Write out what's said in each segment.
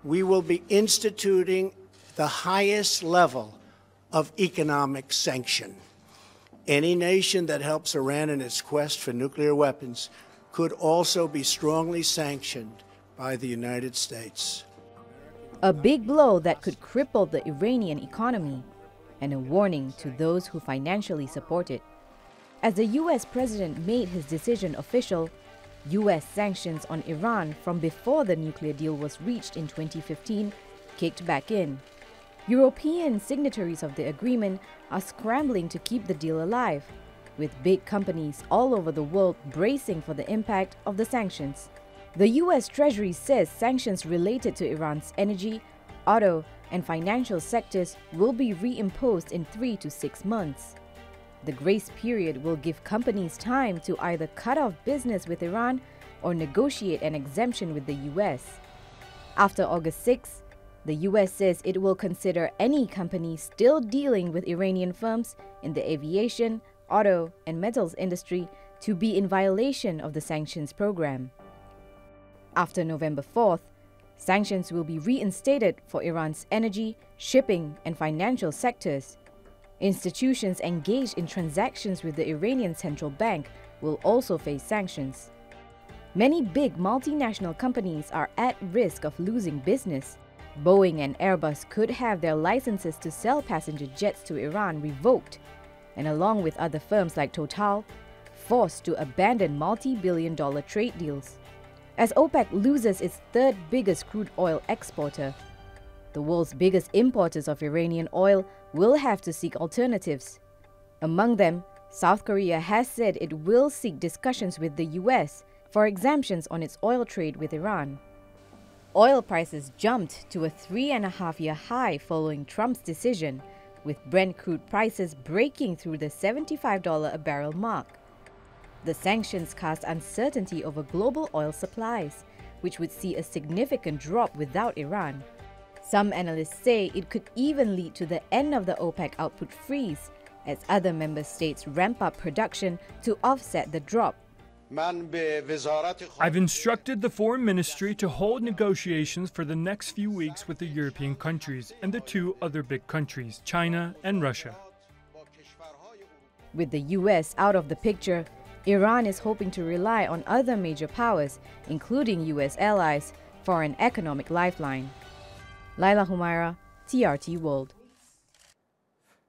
we will be instituting the highest level of economic sanction. Any nation that helps Iran in its quest for nuclear weapons could also be strongly sanctioned by the United States. A big blow that could cripple the Iranian economy, and a warning to those who financially support it. As the U.S. president made his decision official, U.S. sanctions on Iran from before the nuclear deal was reached in 2015 kicked back in. European signatories of the agreement are scrambling to keep the deal alive, with big companies all over the world bracing for the impact of the sanctions. The U.S. Treasury says sanctions related to Iran's energy, auto, and financial sectors will be reimposed in 3 to 6 months. The grace period will give companies time to either cut off business with Iran or negotiate an exemption with the U.S. After August 6, the U.S. says it will consider any company still dealing with Iranian firms in the aviation, auto, and metals industry to be in violation of the sanctions program. After November 4th, sanctions will be reinstated for Iran's energy, shipping, and financial sectors. Institutions engaged in transactions with the Iranian central bank will also face sanctions. Many big multinational companies are at risk of losing business. Boeing and Airbus could have their licenses to sell passenger jets to Iran revoked, and along with other firms like Total, forced to abandon multi-billion-dollar trade deals. As OPEC loses its third biggest crude oil exporter, the world's biggest importers of Iranian oil will have to seek alternatives. Among them, South Korea has said it will seek discussions with the US for exemptions on its oil trade with Iran. Oil prices jumped to a 3.5-year high following Trump's decision, with Brent crude prices breaking through the $75 a barrel mark. The sanctions cast uncertainty over global oil supplies, which would see a significant drop without Iran. Some analysts say it could even lead to the end of the OPEC output freeze, as other member states ramp up production to offset the drop. I've instructed the Foreign Ministry to hold negotiations for the next few weeks with the European countries and the 2 other big countries, China and Russia. With the US out of the picture, Iran is hoping to rely on other major powers, including US allies, for an economic lifeline. Laila Humairah, TRT World.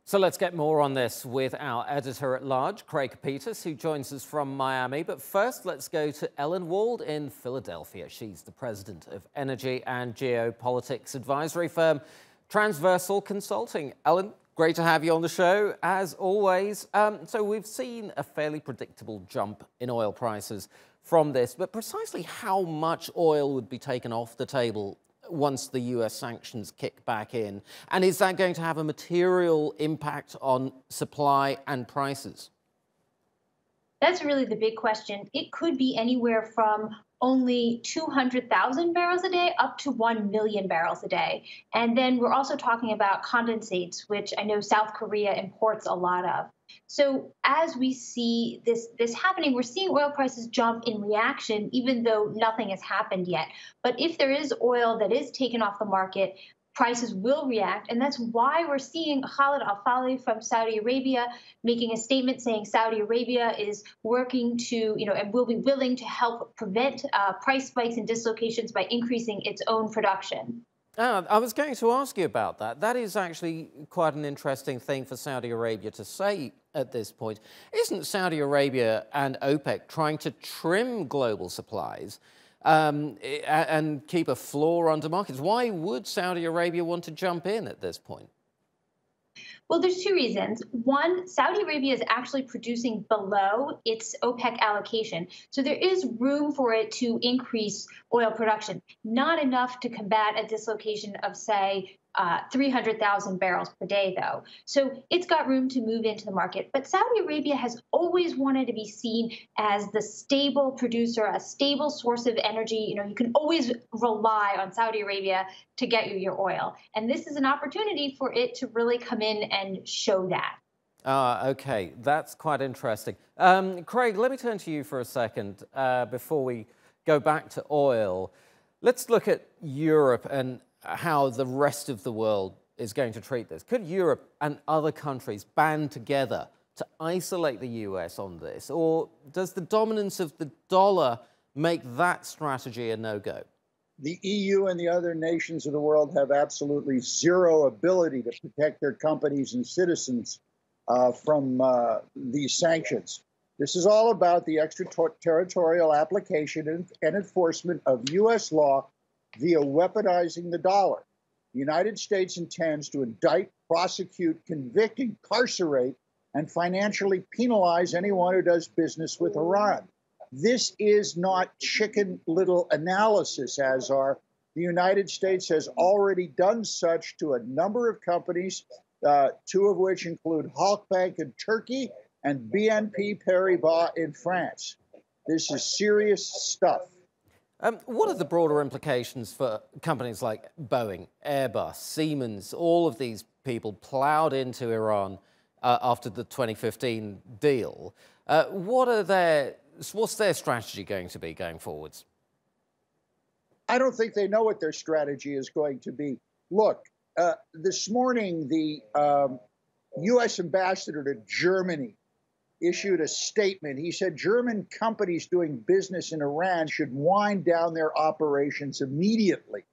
So let's get more on this with our editor-at-large, Craig Peters, who joins us from Miami. But first, let's go to Ellen Wald in Philadelphia. She's the president of energy and geopolitics advisory firm Transversal Consulting. Ellen, great to have you on the show, as always. So we've seen a fairly predictable jump in oil prices from this, but precisely how much oil would be taken off the table once the US sanctions kick back in? And is that going to have a material impact on supply and prices? That's really the big question. It could be anywhere from only 200,000 barrels a day up to 1 million barrels a day. And then we're also talking about condensates, which I know South Korea imports a lot of. So as we see this happening, we're seeing oil prices jump in reaction, even though nothing has happened yet. But if there is oil that is taken off the market, prices will react. And that's why we're seeing Khalid al-Falih from Saudi Arabia making a statement saying Saudi Arabia is working to, and will be willing to help prevent price spikes and dislocations by increasing its own production. I was going to ask you about that. That is actually quite an interesting thing for Saudi Arabia to say at this point. Isn't Saudi Arabia and OPEC trying to trim global supplies and keep a floor under markets? Why would Saudi Arabia want to jump in at this point? Well, there's 2 reasons. One, Saudi Arabia is actually producing below its OPEC allocation. So there is room for it to increase oil production, not enough to combat a dislocation of, say, 300,000 barrels per day, though. So it's got room to move into the market. But Saudi Arabia has always wanted to be seen as the stable producer, a stable source of energy. You can always rely on Saudi Arabia to get you your oil. And this is an opportunity for it to really come in and show that. OK, that's quite interesting. Craig, let me turn to you for a second before we go back to oil. Let's look at Europe and how the rest of the world is going to treat this. Could Europe and other countries band together to isolate the US on this? Or does the dominance of the dollar make that strategy a no-go? The EU and the other nations of the world have absolutely zero ability to protect their companies and citizens from these sanctions. This is all about the extraterritorial application and enforcement of U.S. law via weaponizing the dollar. The United States intends to indict, prosecute, convict, incarcerate, and financially penalize anyone who does business with Iran. This is not Chicken Little analysis, as are. The United States has already done such to a number of companies, two of which include Halkbank in Turkey and BNP Paribas in France. This is serious stuff. What are the broader implications for companies like Boeing, Airbus, Siemens, all of these people plowed into Iran after the 2015 deal? What's their strategy going to be going forwards? I don't think they know what their strategy is going to be. Look, this morning, the U.S. ambassador to Germany issued a statement. He said German companies doing business in Iran should wind down their operations immediately.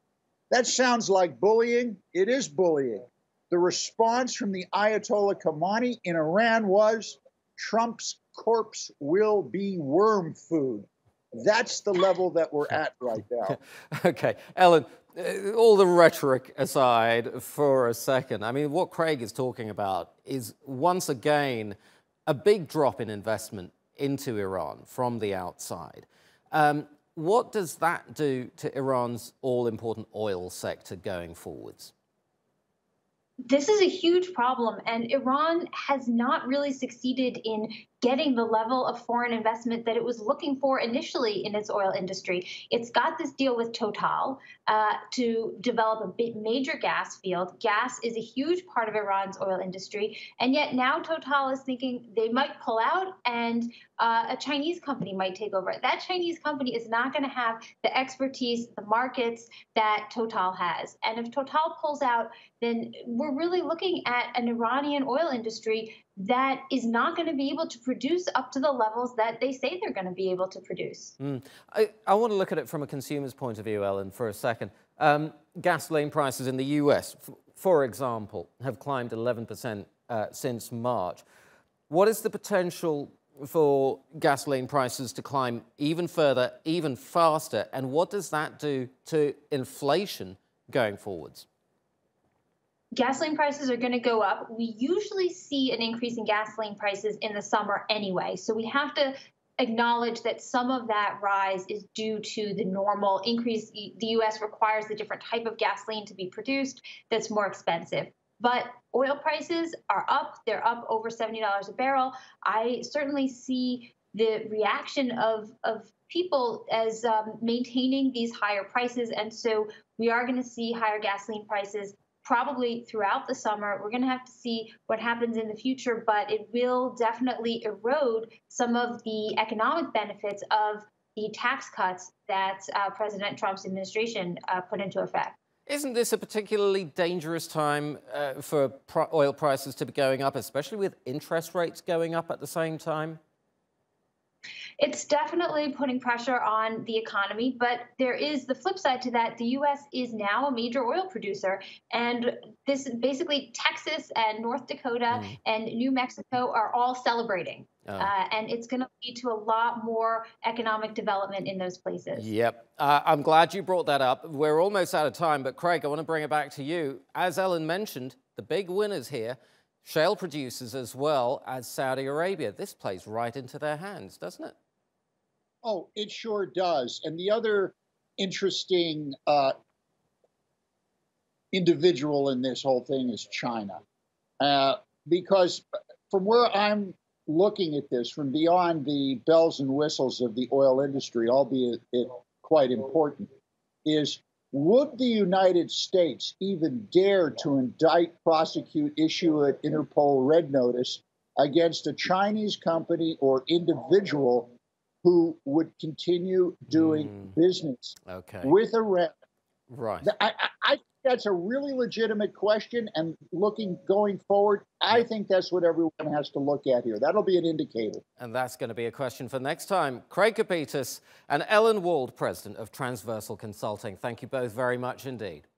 That sounds like bullying. It is bullying. The response from the Ayatollah Khamenei in Iran was, Trump's corpse will be worm food. That's the level that we're at right now. Okay, Ellen, all the rhetoric aside for a second, I mean, what Craig is talking about is once again a big drop in investment into Iran from the outside. What does that do to Iran's all-important oil sector going forwards? This is a huge problem, and Iran has not really succeeded in getting the level of foreign investment that it was looking for initially in its oil industry. It's got this deal with Total to develop a big, major gas field. Gas is a huge part of Iran's oil industry, and yet now Total is thinking they might pull out and a Chinese company might take over. That Chinese company is not going to have the expertise, the markets that Total has. And if Total pulls out, then we're really looking at an Iranian oil industry that is not going to be able to produce up to the levels that they say they're going to be able to produce. I want to look at it from a consumer's point of view, Ellen, for a second. Gasoline prices in the US, for example, have climbed 11% since March. What is the potential for gasoline prices to climb even further, even faster, and what does that do to inflation going forwards? Gasoline prices are going to go up. We usually see an increase in gasoline prices in the summer anyway, so we have to acknowledge that some of that rise is due to the normal increase. The U.S. requires a different type of gasoline to be produced that's more expensive. But oil prices are up. They're up over $70 a barrel. I certainly see the reaction of people as maintaining these higher prices, and so we are going to see higher gasoline prices probably throughout the summer. We're going to have to see what happens in the future, but it will definitely erode some of the economic benefits of the tax cuts that President Trump's administration put into effect. Isn't this a particularly dangerous time for oil prices to be going up, especially with interest rates going up at the same time? It's definitely putting pressure on the economy, but there is the flip side to that. The U.S. is now a major oil producer, and this basically Texas and North Dakota and New Mexico are all celebrating. And it's going to lead to a lot more economic development in those places. Yep. I'm glad you brought that up. We're almost out of time, but Craig, I want to bring it back to you. As Ellen mentioned, the big winners here, shale producers as well as Saudi Arabia. This plays right into their hands, doesn't it? Oh, it sure does. And the other interesting individual in this whole thing is China. Because from where I'm looking at this, from beyond the bells and whistles of the oil industry, albeit it quite important, is would the United States even dare to indict, prosecute, issue an Interpol red notice against a Chinese company or individual who would continue doing business with Iran? Right. I think that's a really legitimate question, and going forward, I think that's what everyone has to look at here. That'll be an indicator. And that's going to be a question for next time. Craig Kapitas and Ellen Wald, president of Transversal Consulting. Thank you both very much indeed.